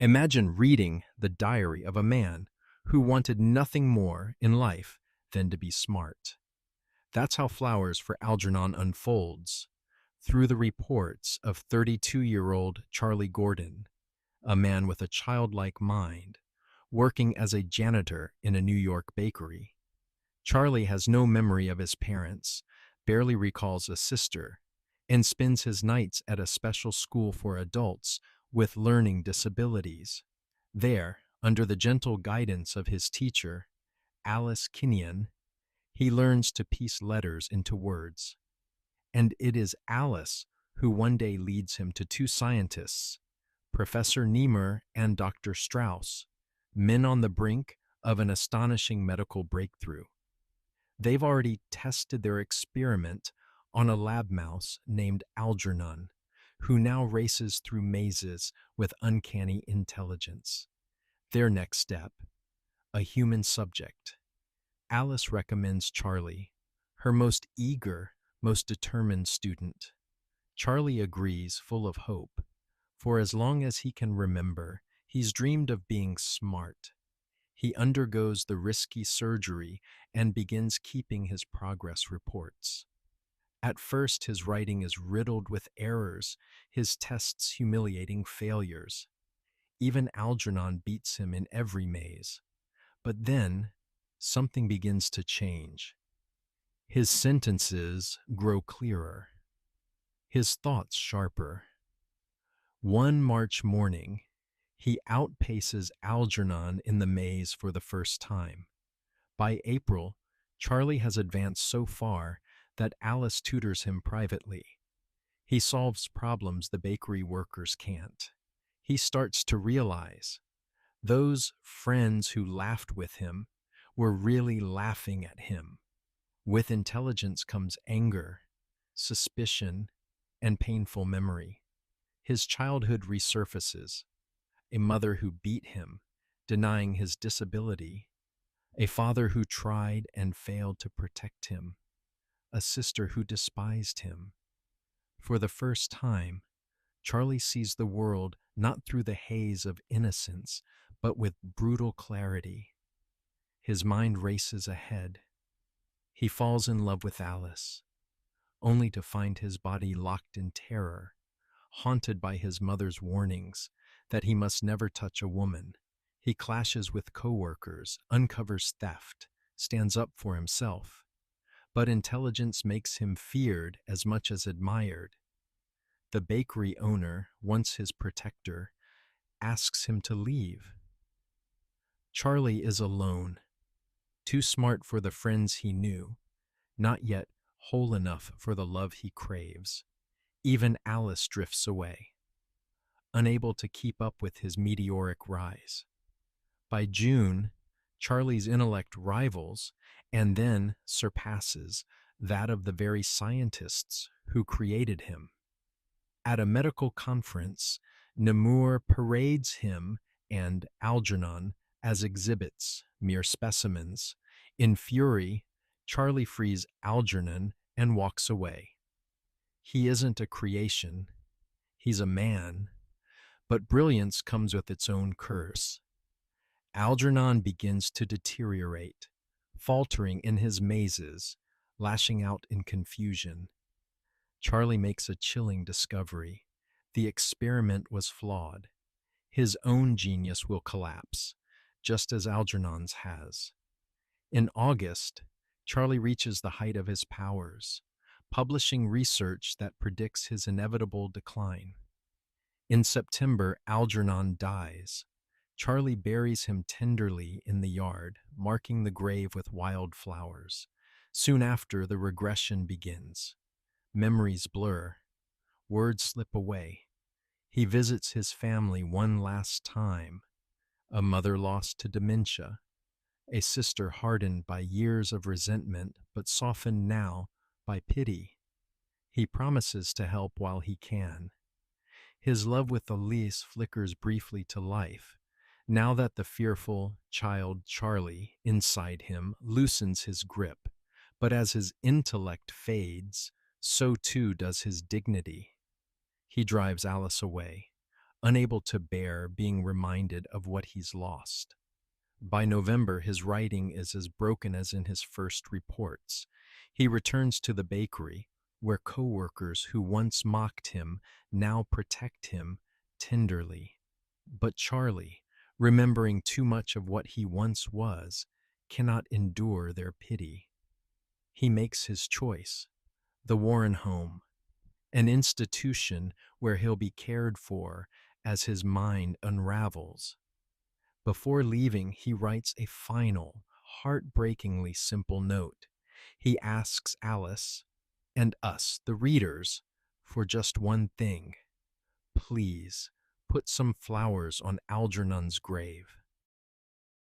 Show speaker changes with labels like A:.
A: Imagine reading the diary of a man who wanted nothing more in life than to be smart. That's how Flowers for Algernon unfolds through the reports of 32-year-old Charlie Gordon, a man with a childlike mind, working as a janitor in a New York bakery. Charlie has no memory of his parents, barely recalls a sister, and spends his nights at a special school for adults with learning disabilities. There, under the gentle guidance of his teacher, Alice Kinnian, he learns to piece letters into words. And it is Alice who one day leads him to two scientists, Professor Niemer and Dr. Strauss, men on the brink of an astonishing medical breakthrough. They've already tested their experiment on a lab mouse named Algernon, who now races through mazes with uncanny intelligence. Their next step, a human subject. Alice recommends Charlie, her most eager, most determined student. Charlie agrees, full of hope. For as long as he can remember, he's dreamed of being smart. He undergoes the risky surgery and begins keeping his progress reports. At first, his writing is riddled with errors, his tests humiliating failures. Even Algernon beats him in every maze. But then, something begins to change. His sentences grow clearer, his thoughts sharper. One March morning, he outpaces Algernon in the maze for the first time. By April, Charlie has advanced so far that Alice tutors him privately. He solves problems the bakery workers can't. He starts to realize those friends who laughed with him were really laughing at him. With intelligence comes anger, suspicion, and painful memory. His childhood resurfaces. A mother who beat him, denying his disability. A father who tried and failed to protect him. A sister who despised him. For the first time, Charlie sees the world not through the haze of innocence, but with brutal clarity. His mind races ahead. He falls in love with Alice, only to find his body locked in terror, haunted by his mother's warnings that he must never touch a woman. He clashes with coworkers, uncovers theft, stands up for himself. But intelligence makes him feared as much as admired. The bakery owner, once his protector, asks him to leave. Charlie is alone, too smart for the friends he knew, not yet whole enough for the love he craves. Even Alice drifts away, unable to keep up with his meteoric rise. By June, Charlie's intellect rivals and then surpasses that of the very scientists who created him. At a medical conference, Namur parades him and Algernon as exhibits, mere specimens. In fury, Charlie frees Algernon and walks away. He isn't a creation, he's a man, but brilliance comes with its own curse. Algernon begins to deteriorate, faltering in his mazes, lashing out in confusion. Charlie makes a chilling discovery. The experiment was flawed. His own genius will collapse, just as Algernon's has. In August, Charlie reaches the height of his powers, publishing research that predicts his inevitable decline. In September, Algernon dies. Charlie buries him tenderly in the yard, marking the grave with wild flowers. Soon after, the regression begins. Memories blur. Words slip away. He visits his family one last time. A mother lost to dementia. A sister hardened by years of resentment, but softened now by pity. He promises to help while he can. His love with Elise flickers briefly to life, now that the fearful child Charlie inside him loosens his grip. But as his intellect fades, so too does his dignity. He drives Alice away, unable to bear being reminded of what he's lost. By November, his writing is as broken as in his first reports. He returns to the bakery, where coworkers who once mocked him now protect him tenderly. But Charlie, remembering too much of what he once was, cannot endure their pity. He makes his choice, the Warren home, an institution where he'll be cared for as his mind unravels. Before leaving, he writes a final, heartbreakingly simple note. He asks Alice, and us, the readers, for just one thing. Please, put some flowers on Algernon's grave.